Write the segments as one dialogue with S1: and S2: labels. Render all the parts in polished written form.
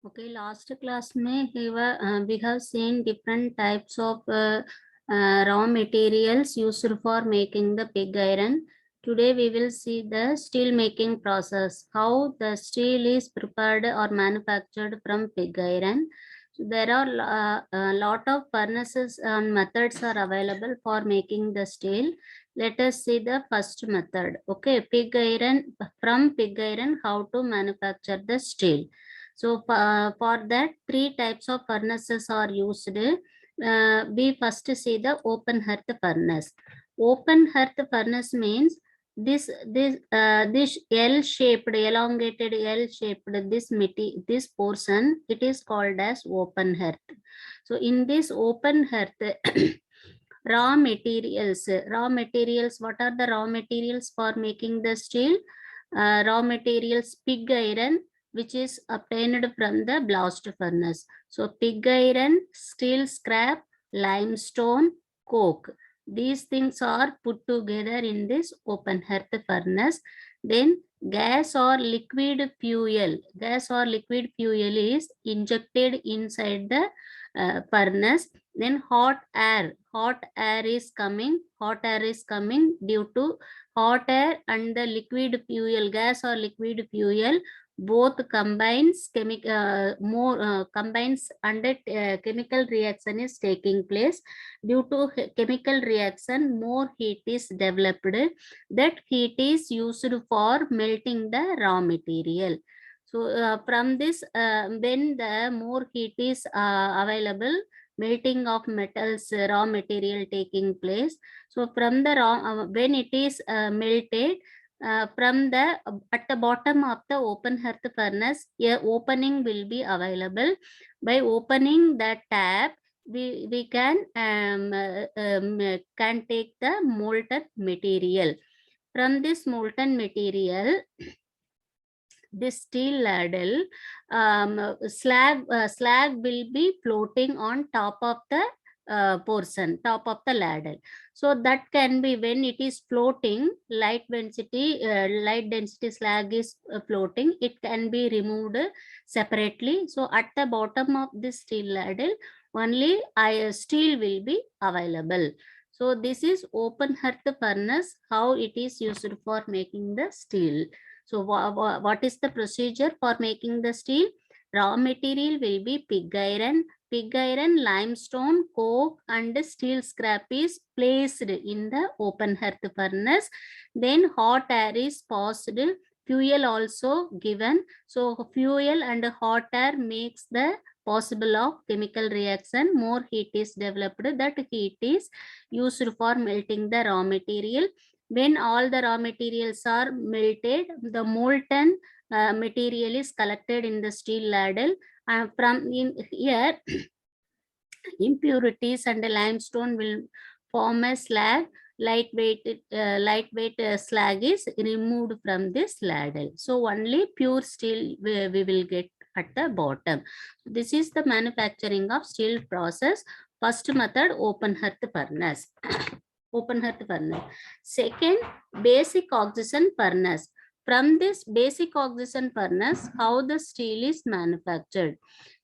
S1: Okay, last class we have seen different types of raw materials used for making the pig iron. Today we will see the steel making process, how the steel is prepared or manufactured from pig iron. So there are a lot of furnaces and methods are available for making the steel. Let us see the first method. Okay, pig iron, from pig iron, how to manufacture the steel. So for that, three types of furnaces are used. We first see the open hearth furnace. Open hearth furnace means this L-shaped, elongated L-shaped this portion, it is called as open hearth. So in this open hearth, raw materials. What are the raw materials for making the steel? Raw materials, pig iron, which is obtained from the blast furnace. So pig iron, steel scrap, limestone, coke. These things are put together in this open hearth furnace. Then gas or liquid fuel. Gas or liquid fuel is injected inside the furnace. Then hot air is coming due to hot air and the liquid fuel, gas or liquid fuel, both combines combines under chemical reaction is taking place. Due to chemical reaction, more heat is developed. That heat is used for melting the raw material. So from this, when the more heat is available, melting of metals, raw material taking place. So from the raw, when it is melted, from the at the bottom of the open hearth furnace, a opening will be available. By opening the tap, we can take the molten material. From this molten material, this steel ladle, slag will be floating on top of the top of the ladle. So that can be, when it is floating, light density slag is floating, it can be removed separately. So at the bottom of this steel ladle, only steel will be available. So this is open hearth furnace, how it is used for making the steel. So what is the procedure for making the steel? Raw material will be pig iron, limestone, coke and steel scrap is placed in the open hearth furnace. Then hot air is passed, fuel also given. So fuel and hot air makes the possible of chemical reaction. More heat is developed. That heat is used for melting the raw material. When all the raw materials are melted, the molten material is collected in the steel ladle. From in here, impurities and the limestone will form a slag. Lightweight slag is removed from this ladle. So only pure steel we will get at the bottom. This is the manufacturing of steel process. First method, open hearth furnace. Open hearth furnace. Second, basic oxygen furnace. From this basic oxygen furnace, how the steel is manufactured.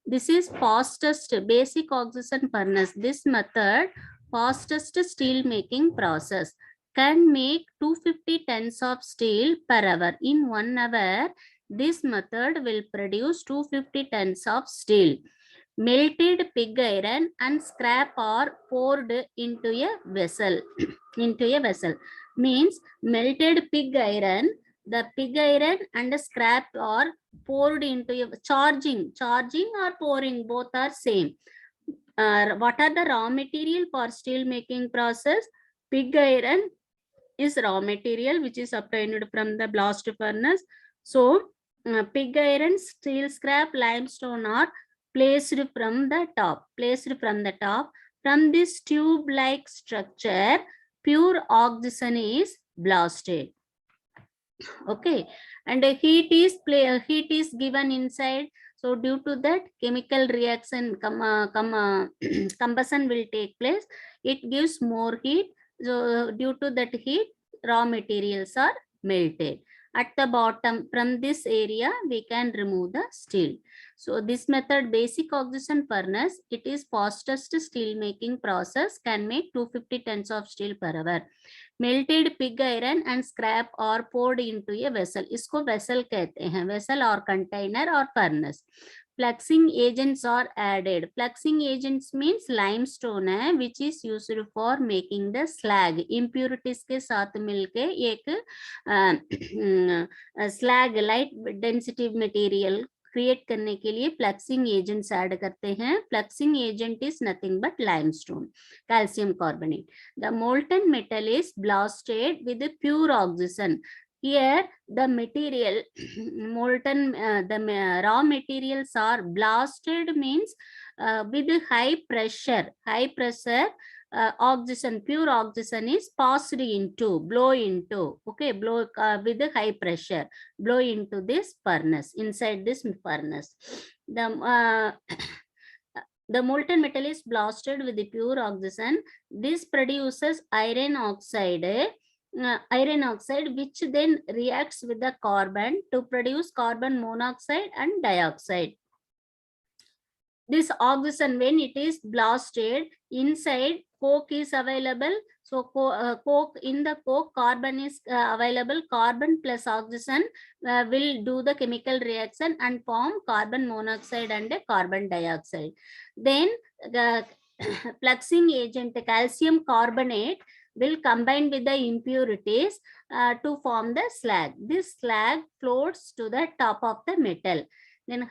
S1: This is fastest basic oxygen furnace. This method, fastest steel making process, can make 250 tons of steel per hour. In 1 hour, this method will produce 250 tons of steel. Melted pig iron and scrap are poured into a vessel. Into a vessel means melted pig iron. The pig iron and the scrap are poured into a charging or pouring, both are same. What are the raw material for steel making process? Pig iron is raw material which is obtained from the blast furnace. So pig iron, steel scrap, limestone are placed from the top. From this tube like structure, pure oxygen is blasted. Okay, and heat is given inside. So due to that, chemical reaction combustion will take place. It gives more heat. So due to that heat, raw materials are melted. At the bottom, from this area, we can remove the steel. So this method, basic oxygen furnace, it is fastest steel making process, can make 250 tons of steel per hour. Melted pig iron and scrap are poured into a vessel. इसको vessel कहते हैं, vessel or container or furnace. Fluxing agents are added. Fluxing agents means limestone है, which is used for making the slag. Impurities के साथ मिलके एक slag, light density material create करने के लिए फ्लक्सिंग एजेंट्स ऐड करते हैं. Fluxing agent is nothing but limestone, calcium carbonate. The molten metal is blasted with pure oxygen. Here the material molten the raw materials are blasted means with high pressure oxygen, pure oxygen is passed into, blow into, okay, blow with the high pressure, blow into this furnace, inside this furnace. The molten metal is blasted with the pure oxygen. This produces iron oxide, which then reacts with the carbon to produce carbon monoxide and dioxide. This oxygen, when it is blasted, inside coke is available. So coke, in the coke carbon is available. Carbon plus oxygen will do the chemical reaction and form carbon monoxide and carbon dioxide. Then the fluxing agent, calcium carbonate, will combine with the impurities to form the slag. This slag floats to the top of the metal. Then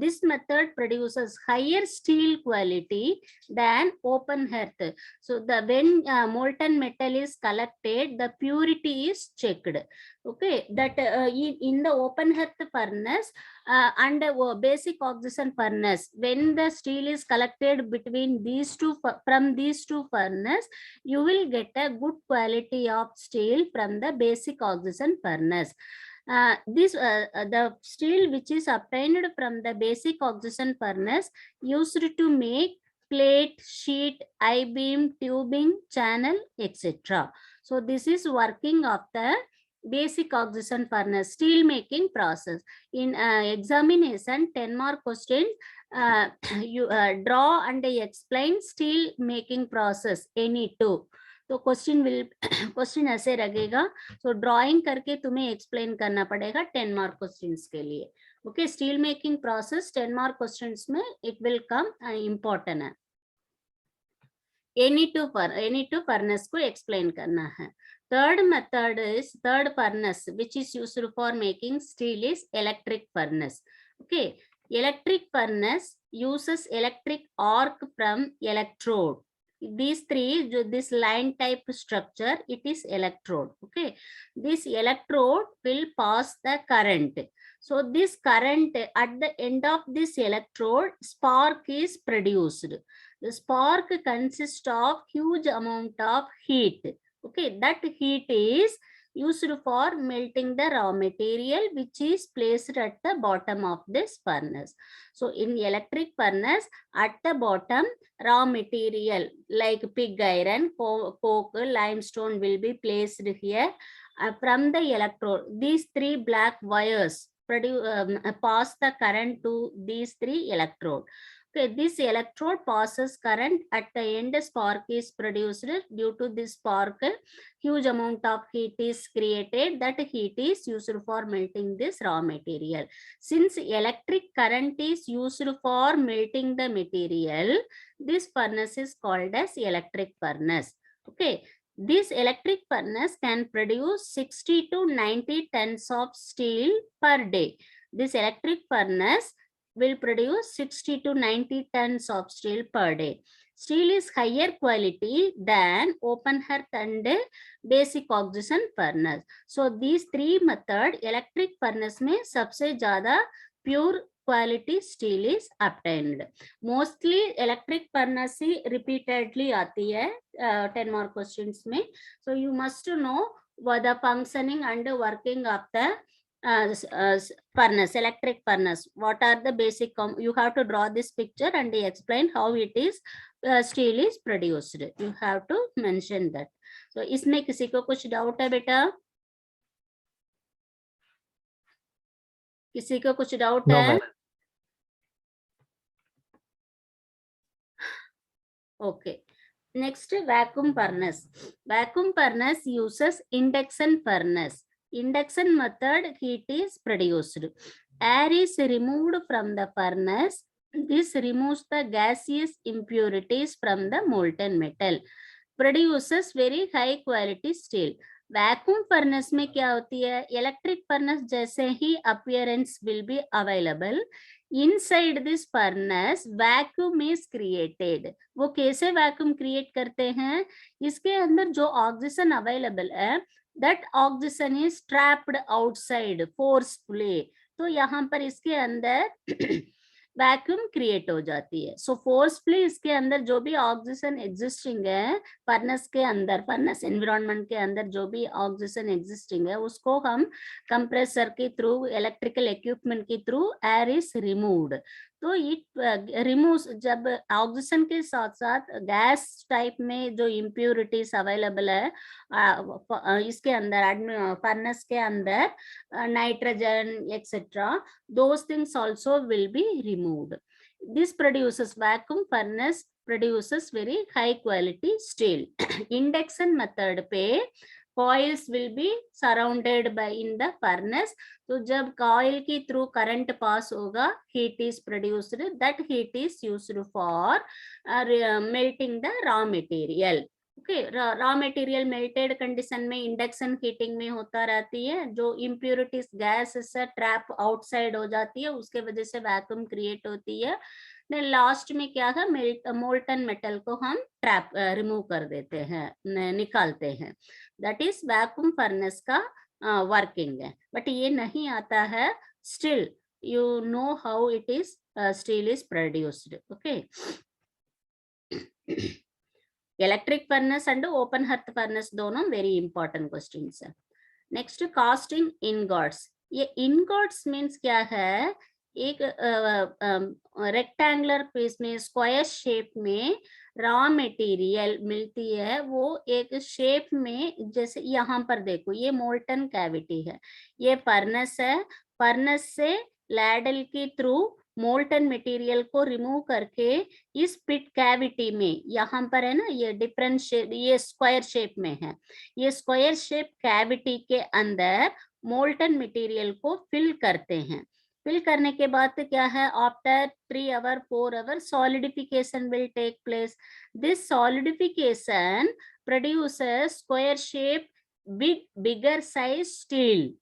S1: this method produces higher steel quality than open hearth. So when molten metal is collected, the purity is checked. Okay, that in the open hearth furnace and basic oxygen furnace, when the steel is collected between these two, from these two furnace, you will get a good quality of steel from the basic oxygen furnace. The steel which is obtained from the basic oxygen furnace used to make plate, sheet, I-beam, tubing, channel, etc. So this is working of the basic oxygen furnace steel making process. In examination, 10 mark questions, you draw and explain steel making process, any two. तो question ऐसे लगेगा. सो drawing करके तुम्हें explain करना पड़ेगा 10 mark questions के लिए. Okay, steel making process 10 mark questions में इट विल कम, इम्पोर्टेंट है. एनी टू फर्नेस को एक्सप्लेन करना है. Third method is third furnace which is used for making steel is electric furnace. Okay, electric furnace uses electric arc from electrode. these three, this line type structure, it is electrode. Okay, this electrode will pass the current. So this current, at the end of this electrode, spark is produced. The spark consists of huge amount of heat. Okay, that heat is used for melting the raw material, which is placed at the bottom of this furnace. So in electric furnace, at the bottom, raw material like pig iron, coke, limestone will be placed here. From the electrode, these three black wires pass the current to these three electrode. Okay, this electrode passes current. At the end, spark is produced. Due to this spark, huge amount of heat is created. That heat is used for melting this raw material. Since electric current is used for melting the material, this furnace is called as electric furnace. Okay, this electric furnace can produce 60 to 90 tons of steel per day. This electric furnace will produce 60 to 90 tons of steel per day. Steel is higher quality than open hearth and basic oxygen furnace. So these three method, electric furnace में सबसे ज़्यादा pure quality steel is obtained. Mostly electric furnace he repeatedly आती है 10 more questions में. So you must know what the functioning and working of the furnace, electric furnace. What are the basic, you have to draw this picture and explain how it is steel is produced. You have to mention that. So इसमें किसी को कुछ doubt है बेटा? किसी को कुछ doubt है? Okay. Next, vacuum furnace. Vacuum furnace uses induction furnace. Induction method, heat is produced. Air is removed from the furnace. This removes the gaseous impurities from the molten metal. Produces very high quality steel. Vacuum furnace में क्या होती है? Electric furnace जैसे ही appearance will be available, inside this furnace vacuum is created. वो कैसे vacuum create करते हैं? इसके अंदर जो ऑक्सीजन अवेलेबल है, that oxygen is trapped outside forcefully. तो यहाँ पर इसके अंदर वैक्यूम क्रिएट हो जाती है. सो फोर्सफुली इसके अंदर जो भी ऑक्सीजन एग्जिस्टिंग है फर्नेस के अंदर, फर्नेस एनवायरनमेंट के अंदर जो भी ऑक्सीजन एग्जिस्टिंग है, उसको हम कंप्रेसर के थ्रू, इलेक्ट्रिकल इक्विपमेंट के थ्रू एयर इज रिमूव्ड. तो इट रिमूव्स, जब ऑक्सीजन के साथ साथ गैस टाइप में जो इम्प्योरिटीज अवेलेबल है इसके अंदर, फर्नेस के अंदर, nitrogen etcetera, those things also will be removed. This produces, vacuum furnace produces very high quality steel. Induction method पे coils will be surrounded by in the furnace. तो जब coil के through current pass होगा, heat is produced. That heat is used for melting the raw material. Okay, raw material melted condition में induction heating में होता रहती है. जो इम्प्योरिटीज गैस से ट्रैप आउटसाइड हो जाती है, उसके वजह से वैक्यूम क्रिएट होती है. देन लास्ट में क्या है, मोल्टन मेटल को हम ट्रैप रिमूव कर देते हैं, निकालते हैं. दैट इज वैक्यूम फर्नेस का वर्किंग है. बट ये नहीं आता है, still you know how it is steel is produced. Okay, electric furnace and open hearth furnace दोनों वेरी इंपॉर्टेंट क्वेश्चंस है. Next, casting ingots. ये इनगॉट्स मीन्स क्या है? एक रेक्टेंगुलर पीस में, स्क्वायर शेप में रॉ मटेरियल मिलती है. वो एक शेप में, जैसे यहाँ पर देखो, ये मोल्टन कैविटी है, ये फर्नेस है. फर्नेस से लैडल के थ्रू मोल्टन मटेरियल को रिमूव करके इस पिट कैविटी में, यहाँ पर है ना, ये डिफरेंट शेप, ये स्क्वायर शेप में है, ये स्क्वायर शेप कैविटी के अंदर मोल्टन मटेरियल को फिल करते हैं. फिल करने के बाद क्या है, after 3 hours 4 hours solidification will take place. This solidification produces square shape bigger size steel.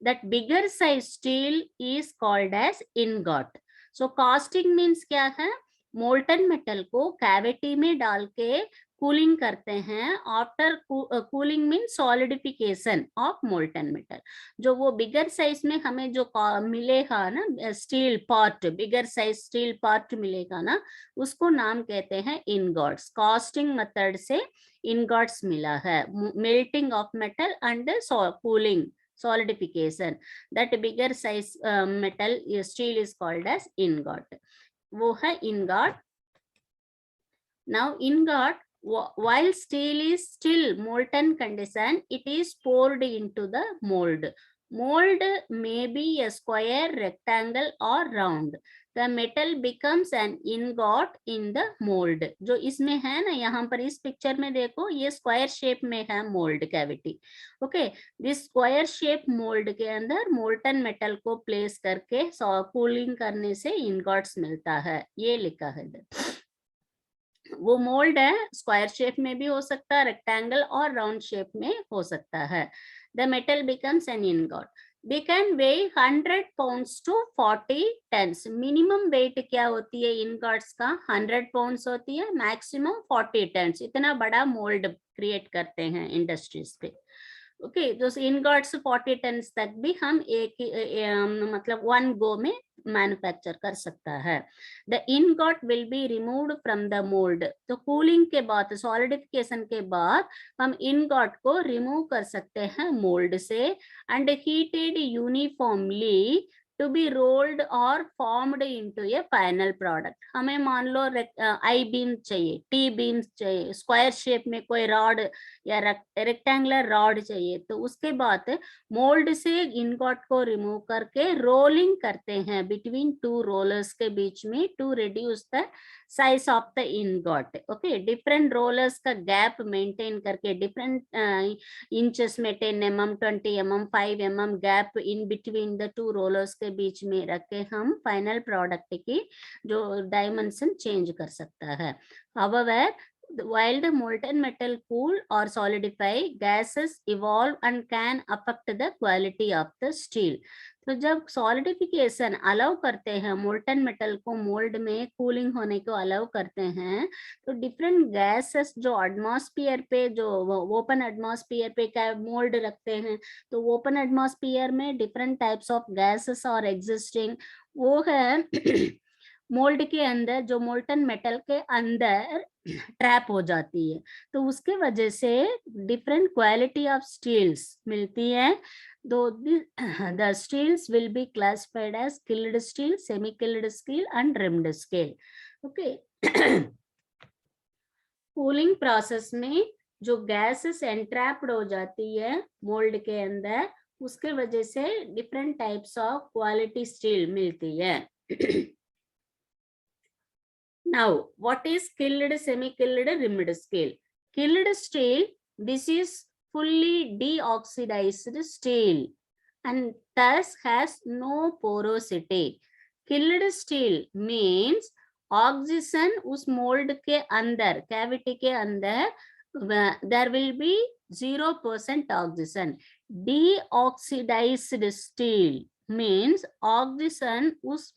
S1: That bigger size steel is called as ingot. So casting means क्या है? मोल्टन मेटल को कैविटी में डाल के कूलिंग करते हैं। After cooling mean solidification of molten metal. जो वो बिगर साइज में हमें जो मिलेगा ना steel part, bigger size steel part मिलेगा ना, उसको नाम कहते हैं इनगॉट्स। कास्टिंग मेथड से इनगॉट्स मिला है, melting of metal and cooling solidification, that bigger size metal steel is called as ingot. वो है ingot. Now ingot, while steel is still molten condition, it is poured into the mold. Mold may be a square, rectangle or round. The metal becomes an ingot in the mold. जो इसमें है ना, यहाँ पर इस picture में देखो, ये स्क्वायर शेप में है mould cavity. Okay, this square shape mould के अंदर मोल्टन मेटल को प्लेस करके कूलिंग करने से इनगॉट्स मिलता है। ये लिखा है वो मोल्ड है, स्क्वायर शेप में भी हो सकता है, रेक्टेंगल और राउंड शेप में हो सकता है। The metal becomes an ingot. They can weigh 100 pounds to 40 tons. Minimum weight क्या होती है इनगॉट्स का? 100 पाउंड्स होती है, मैक्सिमम 40 टन्स। इतना बड़ा मोल्ड क्रिएट करते हैं इंडस्ट्रीज पे। ओके, तो इनगॉट्स 40 टन्स तक भी हम मतलब वन गो में मैन्युफैक्चर कर सकता है। The ingot will be removed from the mould. तो कूलिंग के बाद, सॉलिडिफिकेशन के बाद हम इनगॉट को रिमूव कर सकते हैं मोल्ड से and heated uniformly to be rolled or formed into a final product. हमें मान लो आई बीम चाहिए, टी बीम चाहिए, स्क्वायर शेप में कोई रॉड या रेक्टेंगुलर रॉड चाहिए, तो उसके बाद मोल्ड से इनगॉट को रिमूव करके रोलिंग करते हैं बिटवीन टू रोलर्स के बीच में to reduce the size of the ingot. Okay, different rollers का गैप मेंटेन करके डिफरेंट इंचेस में 10 mm, 20 mm, 5 mm gap in between the two rollers के बीच में रख के हम फाइनल प्रोडक्ट की जो डायमेंशन चेंज कर सकता है। However, while the molten metal cool or solidify, gases evolve and can affect the quality of the steel. तो जब सॉलिडिफिकेशन अलाउ करते हैं, मोल्टन मेटल को मोल्ड में कूलिंग होने को अलाउ करते हैं, तो डिफरेंट गैसेस जो एटमॉस्फेयर पे, जो ओपन एटमॉस्फेयर पे क्या मोल्ड रखते हैं, तो ओपन एटमॉस्फेयर में डिफरेंट टाइप्स ऑफ गैसेस और एग्जिस्टिंग, वो है मोल्ड के अंदर, जो मोल्टन मेटल के अंदर ट्रैप हो जाती है। तो उसके वजह से डिफरेंट क्वालिटी ऑफ स्टील्स मिलती है। The steels will be classified as killed steel, semi-killed steel and rimmed steel. Okay. Cooling process में जो गैसेस एंट्रैप्ड हो जाती है मोल्ड के अंदर, उसके वजह से different types of quality steel मिलती है। Now, what is killed, semi-killed, rimmed steel? Killed steel, this is fully deoxidized steel and thus has no porosity. Killed steel means oxygen उस mold के अंदर, cavity के अंदर, there will be 0% oxygen. Deoxidized steel means oxygen उस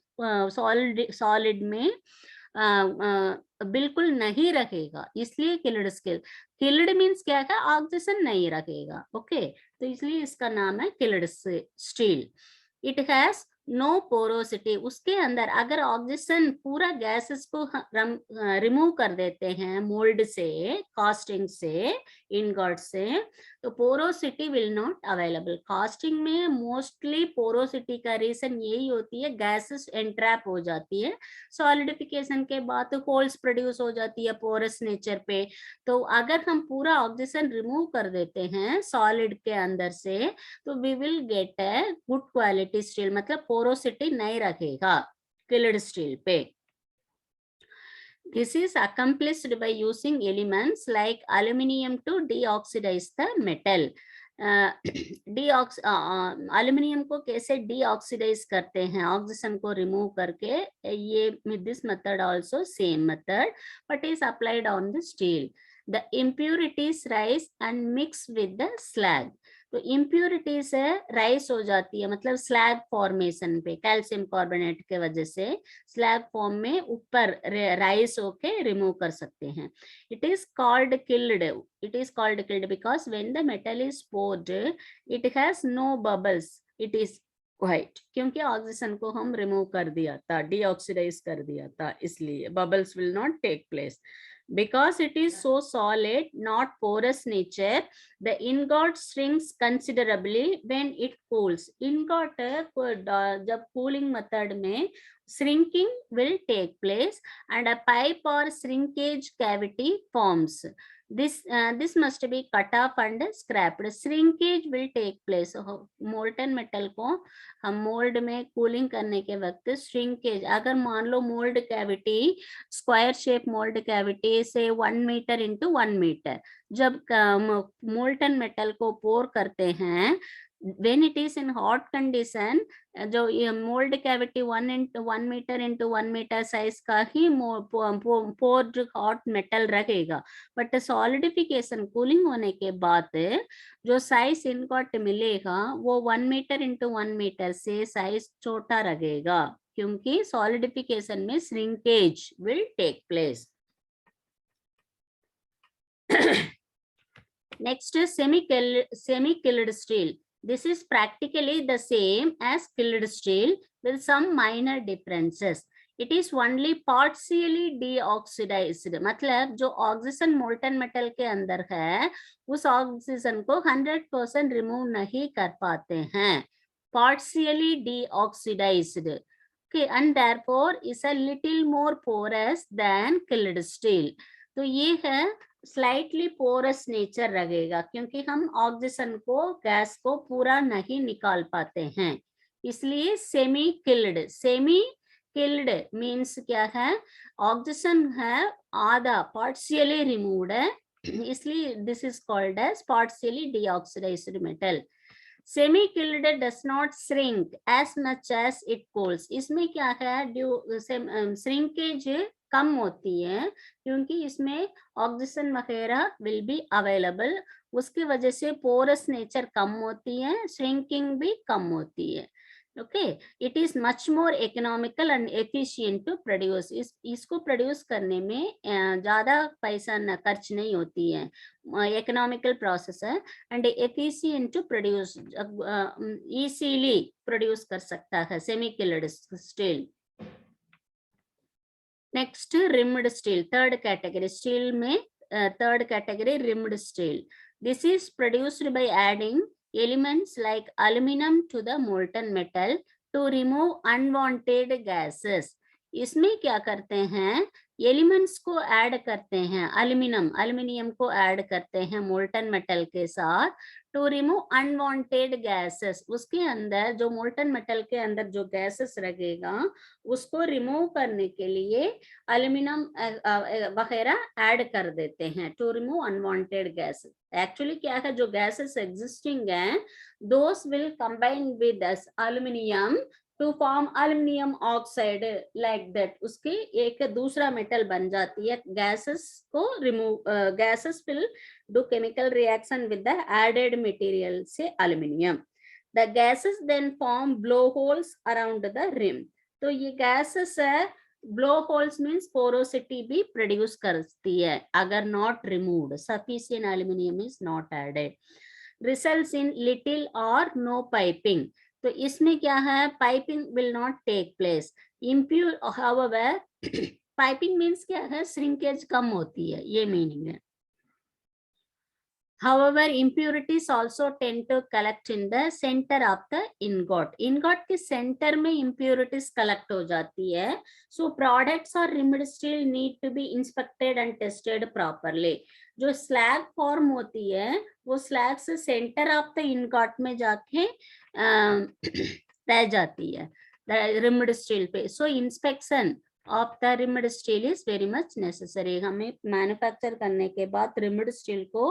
S1: solid में बिल्कुल नहीं रखेगा, इसलिए किल्ड स्टील। किल्ड मीन्स क्या है? ऑक्सीजन नहीं रखेगा। ओके, तो इसलिए इसका नाम है killed steel. It has no porosity. उसके अंदर अगर ऑक्सीजन पूरा गैसेस को रिमूव कर देते हैं मोल्ड से, कास्टिंग से, इनगॉट से, तो porosity will not available. Casting में मोस्टली पोरोसिटी का रीजन यही होती है, गैसेस एंट्रैप हो जाती है। सॉलिडिफिकेशन के बाद होल्स प्रोड्यूस हो जाती है पोरस नेचर पे। तो अगर हम पूरा ऑक्सीजन रिमूव कर देते हैं सॉलिड के अंदर से, तो we will get a good quality steel, मतलब पोरोसिटी नहीं रखेगा किल्ड स्टील पे। This is accomplished by using elements like aluminium to deoxidize the metal. Aluminium को कैसे डीऑक्सीडाइज करते हैं ऑक्सीजन को रिमूव करके, ये this method also same method but is applied on the steel. The impurities rise and mix with the slag. तो impurities है rice हो जाती है, मतलब स्लैग फॉर्मेशन पे कैल्शियम कार्बोनेट के वजह से स्लैग फॉर्म में ऊपर राइस होके रिमूव कर सकते हैं। It is called killed because when the metal is poured it has no bubbles, it is white, क्योंकि ऑक्सीजन को हम रिमूव कर दिया था, डीऑक्सीडाइज कर दिया था, इसलिए bubbles will not take place. Because it is so solid, not porous nature, the ingot shrinks considerably when it cools. Ingot जब cooling method में shrinking will take place and a pipe or shrinkage cavity forms. This must be cut off and scrapped. Shrinkage will take place. Molten metal को हम mould में cooling करने के वक्त shrinkage, अगर मान लो mould cavity square shape mould cavity से 1 मीटर इंटू 1 मीटर, जब मोल्टन मेटल को पोर करते हैं when it is in hot condition, जो ये mould cavity 1 metre into 1 metre size का ही पोर्ड हॉट मेटल रहेगा, बट सॉलिडिफिकेशन कूलिंग होने के बाद जो साइज इनगॉट मिलेगा वो 1 मीटर इंटू 1 मीटर से साइज छोटा रहेगा, क्योंकि सॉलिडिफिकेशन में shrinkage will take place. Next semi killed steel. This is practically the same as killed steel with some minor differences. It is only partially deoxidized. मतलब जो oxygen molten metal के अंदर है उस ऑक्सीजन को 100% रिमूव नहीं कर पाते हैं, partially deoxidized. Okay, and therefore is a little more porous than killed steel. तो ये है स्लाइटली पोरस नेचर रहेगा, क्योंकि हम ऑक्सीजन को गैस को पूरा नहीं निकाल पाते हैं, इसलिए सेमी किल्ड मीन्स क्या है, ऑक्सीजन है आधा पार्शियली रिमूव्ड है, इसलिए this is called as partially deoxidised metal. Semi killed does not shrink as much as it cools. इसमें क्या है, श्रिंकेज कम होती है क्योंकि इसमें ऑक्सीजन वगैरह विल बी अवेलेबल, उसकी वजह से पोरस नेचर कम होती है, श्रिंकिंग भी कम होती है. Okay, it is much more economical and efficient to produce. इसको प्रोड्यूस करने में ज्यादा पैसा न खर्च नहीं होती है, इकोनॉमिकल प्रोसेस है and efficient to produce, easily produce कर सकता है semi killed steel. Next rimmed steel, third category. Steel में third category rimmed steel. This is produced by adding elements like aluminum to the molten metal to remove unwanted gases. इसमें क्या करते हैं, elements को add करते हैं, aluminium को add करते हैं मोल्टन मेटल के साथ टू रिमूव अनवांटेड गैसेस. उसके अंदर जो मोल्टन मेटल के अंदर जो गैसेस रहेगा उसको रिमूव करने के लिए अल्यूमिनियम वगैरह ऐड कर देते हैं to remove unwanted gases. Actually क्या है, जो गैसेस एग्जिस्टिंग हैं those will combine with aluminium to form aluminium oxide, like that. उसकी एक दूसरा मेटल बन जाती है. गैसेस को remove, gases will do chemical reaction with the added material से aluminium. The gases then form blow holes around the rim. तो ये गैसेस है, ब्लो होल्स मीन्स पोरोसिटी भी प्रोड्यूस करती है अगर not removed, sufficient aluminium is not added. Results in little और no piping. तो इसमें क्या है, piping will not take place. Impure however, piping means क्या है, श्रिंकेज कम होती है, ये मीनिंग है. However, impurities also tend to collect in the center of the ingot. Ingot के center में impurities collect हो जाती है. So products or rimmed steel need to be inspected and tested properly. जो slag form होती है वो slag से center of the ingot में जाके रह जाती है rimmed steel पे. So inspection of the rimmed steel is very much necessary. हमें मैन्युफैक्चर करने के बाद rimmed steel को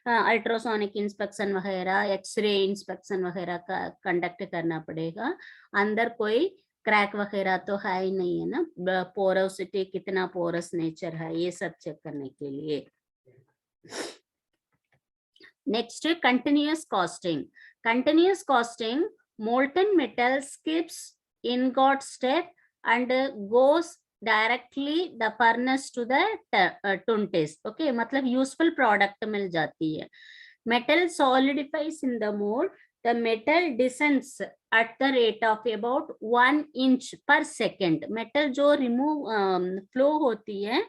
S1: अल्ट्रासोनिक इंस्पेक्शन वगैरह, एक्सरे इंस्पेक्शन वगैरह का कंडक्ट करना पड़ेगा. अंदर कोई क्रैक वगैरह तो है ही नहीं है ना, पोरोसिटी कितना पोरस नेचर है ये सब चेक करने के लिए. Next, continuous costing. Continuous costing, molten metal skips ingot step and goes directly the furnace to the tuntis. Okay, मतलब useful product मिल जाती है. Metal solidifies in the mold. The metal descends at the rate of about 1 inch per second. Metal जो remove flow होती है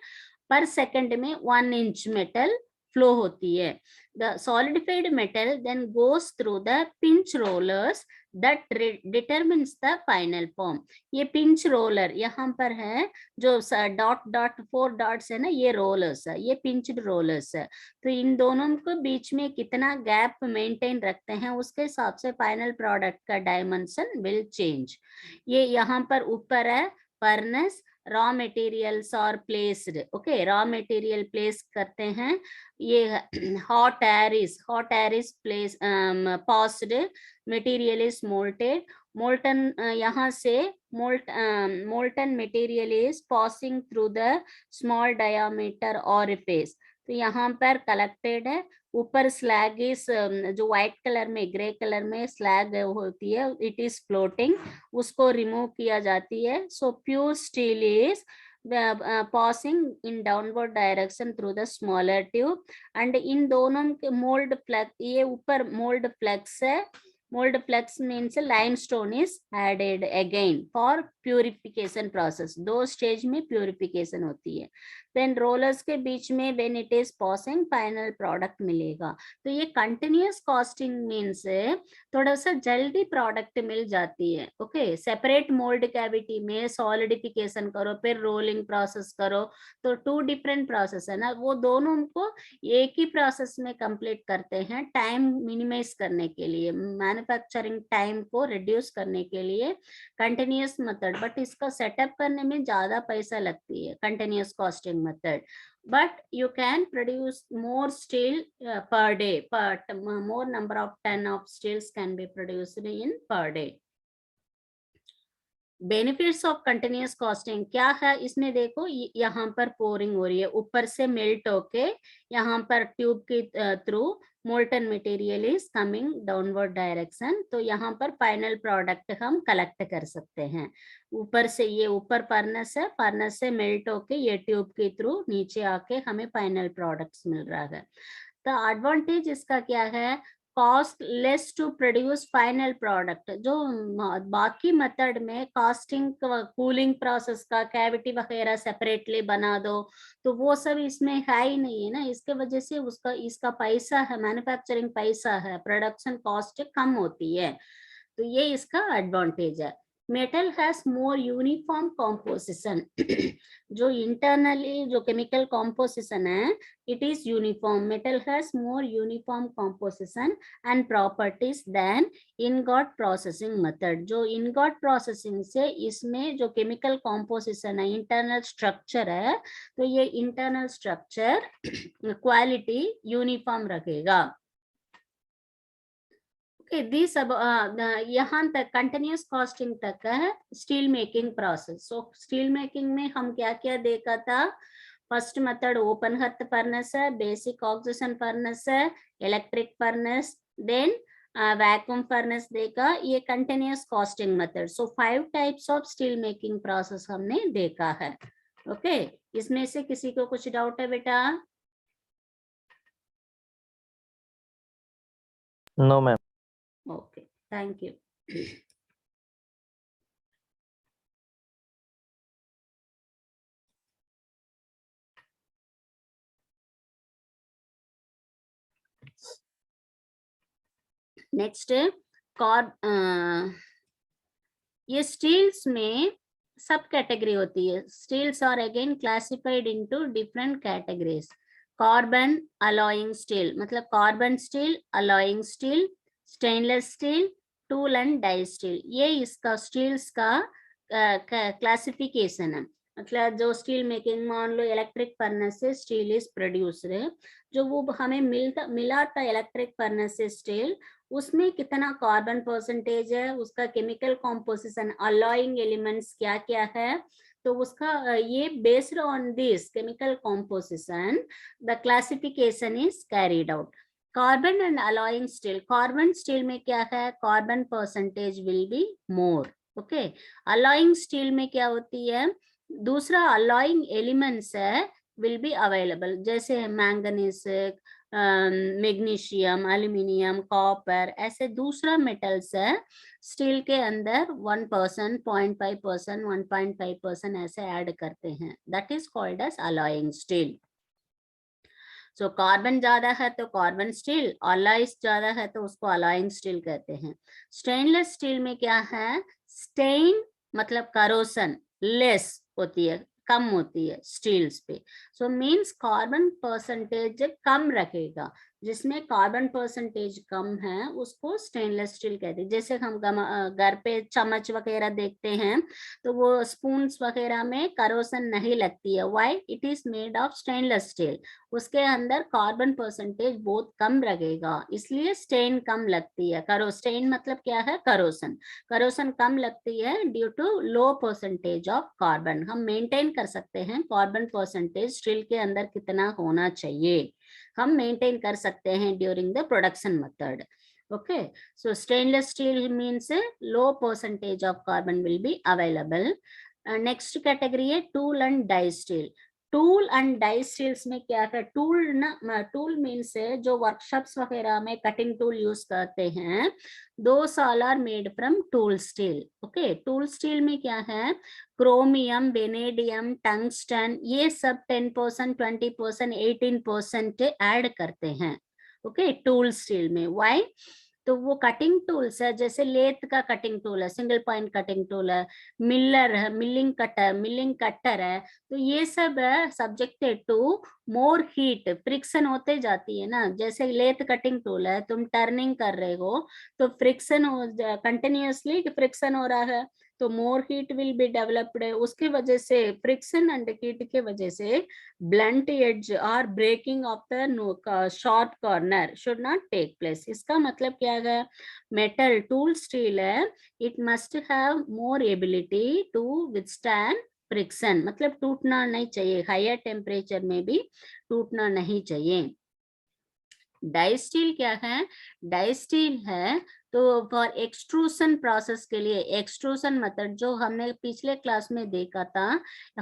S1: per second में 1 inch metal flow होती है. The solidified metal then goes through the pinch rollers that determines the final form. ये pinch roller यहाँ पर है, जो डॉट डॉट 4 डॉट्स है ना, ये रोलर्स है, ये पिंच्ड रोलर्स है. तो इन दोनों को बीच में कितना गैप मेंटेन रखते हैं उसके हिसाब से फाइनल प्रोडक्ट का डायमेंशन विल चेंज. ये यहाँ पर ऊपर है फर्नेस, रॉ मटेरियल्स और placed. Okay, raw material place करते हैं. ये hot air is place passed, material is molted. Molten यहाँ से molten material is passing through the small diameter orifice. तो यहाँ पर कलेक्टेड है. ऊपर स्लैग इज जो व्हाइट कलर में, ग्रे कलर में स्लैग होती है, इट इज फ्लोटिंग, उसको रिमूव किया जाती है. So pure steel is passing in downward direction through the smaller tube. and इन दोनों के मोल्ड फ्लेक्स, ये ऊपर मोल्ड फ्लेक्स है. mold flux means limestone is added again for purification process. दो स्टेज में प्यूरिफिकेशन होती है. देन रोलर्स के बीच में when it is passing final product मिलेगा. तो ये कंटिन्यूअस कॉस्टिंग मीन्स थोड़ा सा जल्दी प्रोडक्ट मिल जाती है. ओके, सेपरेट मोल्ड कैविटी में सॉलिडिफिकेशन करो फिर रोलिंग प्रोसेस करो, तो 2 डिफरेंट प्रोसेस है ना, वो दोनों को एक ही प्रोसेस में कंप्लीट करते हैं टाइम मिनिमाइज करने के लिए, मैन्युफैक्चरिंग टाइम को रिड्यूस करने के लिए कंटिन्यूअस मेथड. बट इसका सेटअप करने में ज्यादा पैसा लगती है continuous costing method, but you can produce more steel per day, but more number of ton of steels can be produced in per day. Benefits of continuous costing क्या है इसमें देखो, यहाँ पर पोरिंग हो रही है, ऊपर से मेल्ट होके यहाँ पर ट्यूब के through molten material is coming downward direction. तो यहाँ पर फाइनल प्रोडक्ट हम कलेक्ट कर सकते हैं. ऊपर से ये ऊपर फर्नेस है, फर्नेस से मेल्ट होके ये ट्यूब के थ्रू नीचे आके हमें फाइनल प्रोडक्ट्स मिल रहा है. तो एडवांटेज इसका क्या है, cost less to produce final product. जो बाकी मेथड में कास्टिंग कूलिंग प्रोसेस का कैविटी वगैरह सेपरेटली बना दो, तो वो सब इसमें है ही नहीं है ना. इसके वजह से उसका इसका पैसा है, मैन्युफैक्चरिंग पैसा है, प्रोडक्शन कॉस्ट कम होती है. तो ये इसका एडवांटेज है. Metal has more uniform composition. जो इंटरनली जो केमिकल कॉम्पोजिशन है, it is uniform. Metal has more uniform composition and properties than ingot processing method. जो ingot processing से इसमें जो chemical composition है, internal structure है, तो ये internal structure quality uniform रखेगा. दिस अब यहाँ तक कंटिन्यूअस कॉस्टिंग तक है steel making process. So steel making में हम क्या क्या देखा था. First method open hearth furnace है, बेसिक ऑक्सीजन फर्नेस है, electric furnace, then vacuum furnace देखा. ये continuous casting method. So 5 types of steel making process हमने देखा है. ओके, इसमें से किसी को कुछ डाउट है बेटा?
S2: नो ma'am.
S1: Okay, thank you. Next ये स्टील्स में सब कैटेगरी होती है. Steels are again classified into different categories. Carbon alloying steel मतलब carbon steel, alloying steel, stainless steel, tool and die steel. ये इसका स्टील्स का क्लासिफिकेशन है. मतलब जो स्टील मेकिंग, मान लो इलेक्ट्रिक फर्नेस से स्टील इज प्रोड्यूस्ड है, जो वो हमें मिला था इलेक्ट्रिक फर्नेस से स्टील, उसमें कितना कार्बन परसेंटेज है, उसका केमिकल कॉम्पोजिशन, अलॉइंग एलिमेंट्स क्या क्या है, तो उसका ये based on this chemical composition the classification is carried out. Carbon and alloying steel, carbon steel में क्या है, carbon percentage will be more, okay. Alloying steel में क्या होती है, दूसरा अलॉइंग एलिमेंट्स है विल बी अवेलेबल, जैसे मैंगनीज, मैग्नीशियम, एल्यूमिनियम, कॉपर, ऐसे दूसरा मेटल्स है स्टील के अंदर 1%, 0.5%, 1.5% ऐसे ऐड करते हैं, that is called as alloying steel. So carbon ज्यादा है तो कार्बन स्टील, अलॉयज ज्यादा है तो उसको अलॉइंग स्टील कहते हैं। स्टेनलेस स्टील में क्या है, स्टेन मतलब करोसन लेस होती है, कम होती है स्टील्स पे, सो मींस कार्बन परसेंटेज कम रखेगा, जिसमें कार्बन परसेंटेज कम है उसको स्टेनलेस स्टील कहते हैं। जैसे हम घर पे चम्मच वगैरह देखते हैं तो वो स्पून्स वगैरह में करोसन नहीं लगती है, why, it is made of stainless steel, उसके अंदर कार्बन परसेंटेज बहुत कम लगेगा, इसलिए स्टेन कम लगती है। करो स्टेन मतलब क्या है, करोसन, करोसन कम लगती है due to low percentage of carbon. हम मेंटेन कर सकते हैं कार्बन परसेंटेज स्टील के अंदर कितना होना चाहिए, हम मेंटेन कर सकते हैं during the production method, okay. So stainless steel means low percentage of carbon will be available. Next category है tool and die steel. Tool and die steels में क्या है, टूल ना, टूल मीन्स जो वर्कशॉप्स वगैरह में कटिंग टूल यूज करते हैं, those all are made from tool steel, okay. Tool steel में क्या है, क्रोमियम, वेनेडियम, टंगस्टन, ये सब 10%, 20%, 18% ऐड करते हैं, ओके, टूल स्टील में। व्हाई, तो वो कटिंग टूल्स है, जैसे लेथ का कटिंग टूल है, सिंगल पॉइंट कटिंग टूल है, मिलर है, मिलिंग कटर है, तो ये सब है subjected to more heat, friction होते जाती है ना, जैसे लेथ कटिंग टूल है, तुम टर्निंग कर रहे हो तो फ्रिक्शन हो, कंटिन्यूअसली फ्रिक्शन हो रहा है, तो more heat will be developed, उसकी वजह से फ्रिक्शन एंड हीट के वजह से ब्लंट एज और breaking off the sharp corner should not take place. इसका मतलब क्या है, मेटल टूल स्टील है, it must have more ability to withstand friction, मतलब टूटना नहीं चाहिए, हायर टेम्परेचर में भी टूटना नहीं चाहिए। डाई स्टील क्या है, डाई स्टील है तो फॉर एक्सट्रूशन प्रोसेस के लिए, एक्सट्रूशन मेथड जो हमने पिछले क्लास में देखा था,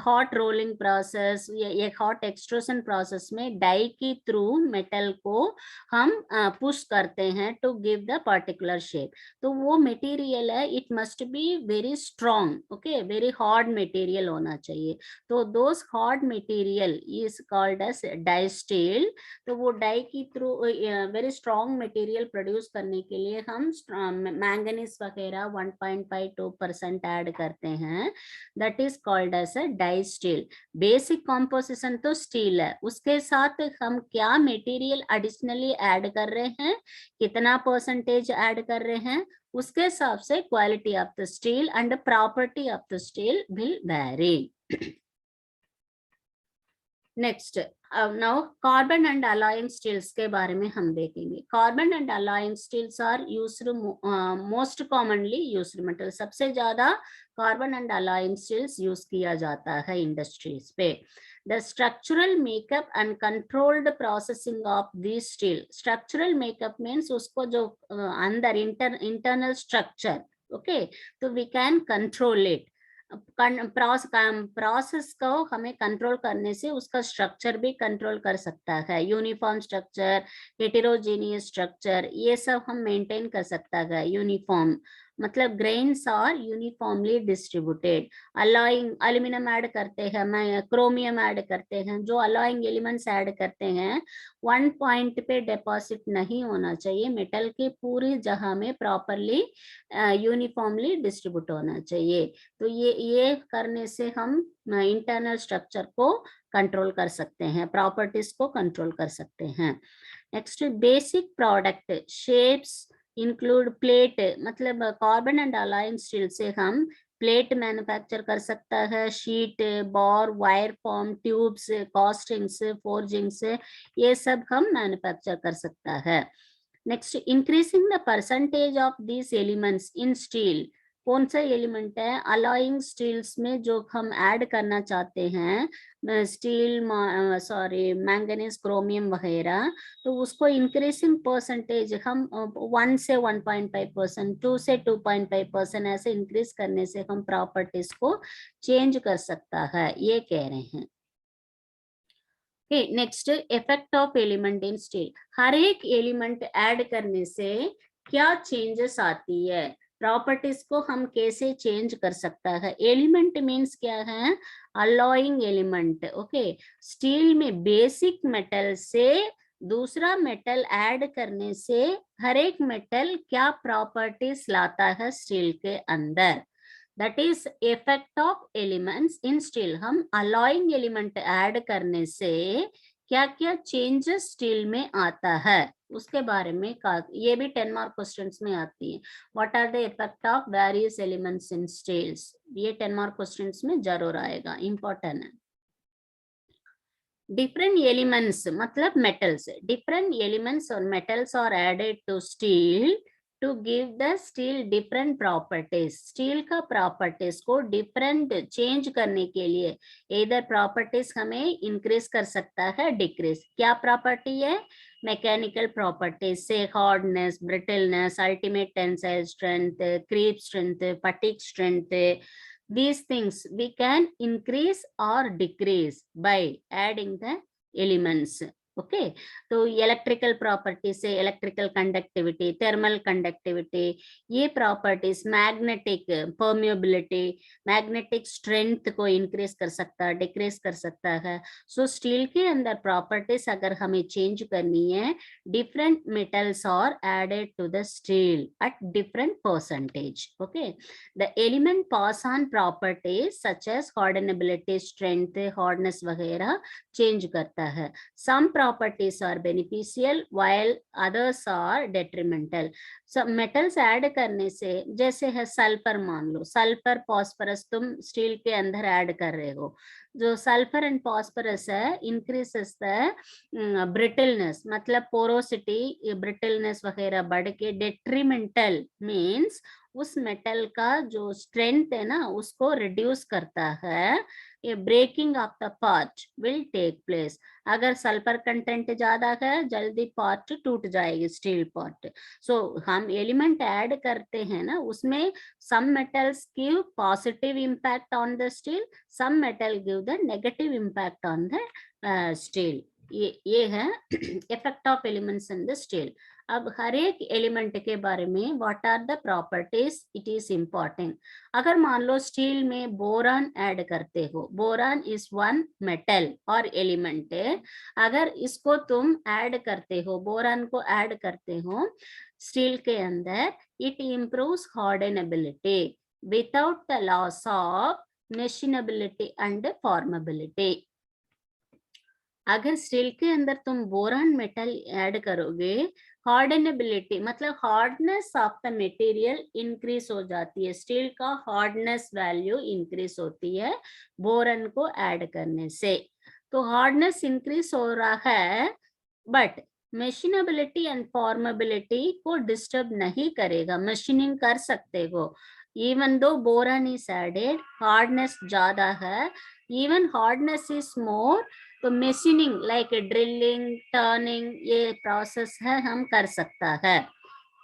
S1: हॉट रोलिंग प्रोसेस या एक हॉट एक्सट्रूशन प्रोसेस में डाई की थ्रू मेटल को हम पुश करते हैं to give the particular shape, तो वो मटेरियल है, it must be very strong, okay, very hard material होना चाहिए, तो those hard material is called as die steel. तो वो डाई की through very strong material produce करने के लिए हम मैंगनीज वगैरह 1.52% ऐड करते हैं, that is called as a die steel. Basic composition तो स्टील है, उसके साथ हम क्या मटेरियल एडिशनली ऐड कर रहे हैं, कितना परसेंटेज ऐड कर रहे हैं, उसके हिसाब से quality of the steel and property of the steel will vary. Next, now carbon and alloying steels के बारे में हम देखेंगे। Carbon and alloying steels are used most commonly used metal, सबसे ज्यादा carbon and alloying steels use किया जाता है इंडस्ट्रीज पे। The structural makeup and controlled processing of this steel, structural makeup means उसको जो अंदर इंटरनल स्ट्रक्चर, ओके, तो we can control it, process को हमें कंट्रोल करने से उसका स्ट्रक्चर भी कंट्रोल कर सकता है, यूनिफॉर्म स्ट्रक्चर, हेटेरोजेनियस स्ट्रक्चर, ये सब हम मेंटेन कर सकता है। यूनिफॉर्म मतलब grains are uniformly distributed, alloying aluminium add करते हैं, क्रोमियम ऐड करते हैं, जो अलॉइंग एलिमेंट्स ऐड करते हैं, वन पॉइंट पे डिपॉजिट नहीं होना चाहिए, मेटल की पूरी जगह में प्रॉपरली यूनिफॉर्मली डिस्ट्रीब्यूट होना चाहिए, तो ये करने से हम इंटरनल स्ट्रक्चर को कंट्रोल कर सकते हैं, प्रॉपर्टीज को कंट्रोल कर सकते हैं। Next, basic product shapes include plate, मतलब कार्बन एंड अलॉइंग स्टील से हम प्लेट मैन्युफैक्चर कर सकता है, sheet, bar, wire form, tubes, castings, forgings, ये सब हम मैन्युफैक्चर कर सकता है। Next, increasing the percentage of these elements in steel, कौन सा एलिमेंट है? अलॉइंग स्टील्स में जो हम ऐड करना चाहते हैं, स्टील, मैंगनीज, क्रोमियम वगैरह, तो उसको इंक्रीजिंग परसेंटेज हम 1 से 1.5%, 2 से 2.5% ऐसे इंक्रीज करने से हम प्रॉपर्टीज को चेंज कर सकता है, ये कह रहे हैं। Next, effect of element in steel. हर एक एलिमेंट ऐड करने से क्या चेंजेस आती है, प्रॉपर्टीज को हम कैसे चेंज कर सकता है। एलिमेंट मीन्स क्या है? Alloying element. ओके, स्टील में बेसिक मेटल से दूसरा मेटल ऐड करने से हर एक मेटल क्या प्रॉपर्टीज लाता है स्टील के अंदर, that is effect of elements in steel. हम अलॉइंग एलिमेंट ऐड करने से क्या क्या चेंजेस स्टील में आता है उसके बारे में ये भी 10 मार्क क्वेश्चंस में आती है। What are the effect of various elements in steels, ये 10 मार्क क्वेश्चंस में जरूर आएगा, इंपॉर्टेंट है। डिफरेंट एलिमेंट्स मतलब मेटल्स, डिफरेंट एलिमेंट्स और metals are added to steel to give the steel different properties. Steel का प्रॉपर्टीज को डिफरेंट चेंज करने के लिए इधर प्रॉपर्टीज हमें इंक्रीज कर सकता है, डिक्रीज। क्या प्रॉपर्टी है? मैकेनिकल प्रॉपर्टीज से hardness, brittleness, ultimate tensile strength, creep strength, fatigue strength, these things we can increase or decrease by adding the elements. Okay, तो इलेक्ट्रिकल प्रॉपर्टी से इलेक्ट्रिकल कंडक्टिविटी, थर्मल कंडक्टिविटी, ये properties, magnetic permeability, magnetic strength को increase कर सकता है, decrease कर सकता है। सो स्टील के अंदर प्रॉपर्टीज अगर हमें चेंज करनी है, different metals are added to the steel at different percentage. Okay, the element pass on properties such as hardenability, strength, hardness वगैरह चेंज करता है। Some properties are beneficial while others are detrimental. सब metals add करने से, जैसे है sulphur, मान लो सल्फर फॉस्फोरस तुम स्टील के अंदर ऐड कर रहे हो, जो सल्फर एंड फॉस्फोरस है इंक्रीजेस द ब्रिटलनेस, मतलब पोरोसिटी, ब्रिटलनेस वगैरह बढ़ के डेट्रीमेंटल मीन्स उस मेटल का जो स्ट्रेंथ है ना उसको रिड्यूस करता है। ये breaking off the part will take place. अगर सल्फर कंटेंट ज्यादा है जल्दी पार्ट टूट जाएगी, स्टील पार्ट। सो हम एलिमेंट ऐड करते हैं ना, उसमें some metals give positive impact on the steel, some metal give the negative impact on the steel. ये है effect of elements in the steel. अब हर एक एलिमेंट के बारे में what are the properties, it is important. अगर मान लो स्टील में बोरान ऐड करते हो, बोरान इज वन मेटल और एलिमेंट है, अगर इसको तुम ऐड करते हो, बोरान को ऐड करते हो स्टील के अंदर, it improves hardenability without the loss of machinability and formability. अगर स्टील के अंदर तुम बोरान मेटल ऐड करोगे, हार्डनेबिलिटी मतलब hardness of the material increase हो जाती है, स्टील का हार्डनेस वैल्यू इंक्रीज होती है बोरन को ऐड करने से। तो हार्डनेस इंक्रीज हो रहा है बट मशीनेबिलिटी एंड फॉर्मेबिलिटी को डिस्टर्ब नहीं करेगा, मशीनिंग कर सकते हो। Even though boron is added, hardness ज्यादा है, इवन हार्डनेस इज मोर, तो मशीनिंग लाइक ड्रिलिंग, टर्निंग, ये प्रोसेस है हम कर सकता है।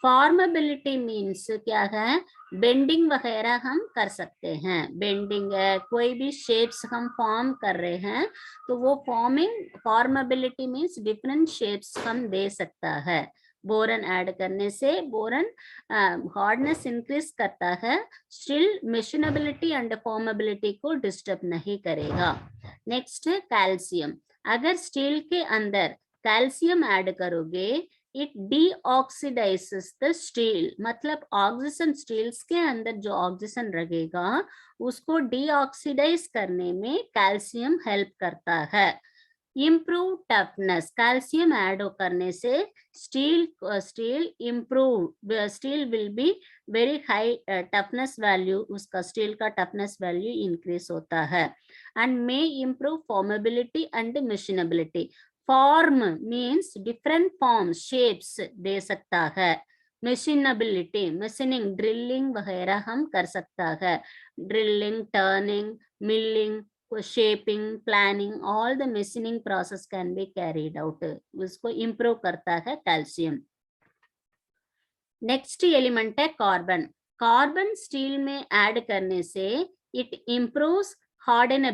S1: फॉर्मेबिलिटी मीन्स क्या है? बेंडिंग वगैरह हम कर सकते हैं, बेंडिंग है, कोई भी शेप्स हम फॉर्म कर रहे हैं तो वो forming, formability means different shapes हम दे सकता है। बोरन ऐड करने से बोरन हार्डनेस इंक्रीज करता है, स्टिल मशीनेबिलिटी एंड फॉर्मेबिलिटी को डिस्टर्ब नहीं करेगा। नेक्स्ट है कैल्शियम। अगर स्टील के अंदर कैल्शियम ऐड करोगे, इट डीऑक्सीडाइजेस द स्टील, मतलब ऑक्सीजन, स्टील्स के अंदर जो ऑक्सीजन रहेगा उसको डीऑक्सीडाइज करने में कैल्शियम हेल्प करता है। इम्प्रूव टफनेस, कैल्शियम ऐड करने से steel improve, steel will be very high toughness value, उसका स्टील का टफनेस वैल्यू इंक्रीज होता है। And may improve formability and machinability. Form means different form, shapes दे सकता है, मशीनबिलिटी, मशीनिंग, ड्रिलिंग वगैरह हम कर सकता है। Drilling, turning, milling, shaping, planning, all the machining process can be carried out. उसको इम्प्रूव करता है कैल्शियम। नेक्स्ट एलिमेंट है कार्बन। कार्बन स्टील में ऐड करने से इट इम्प्रूव्स हार्डन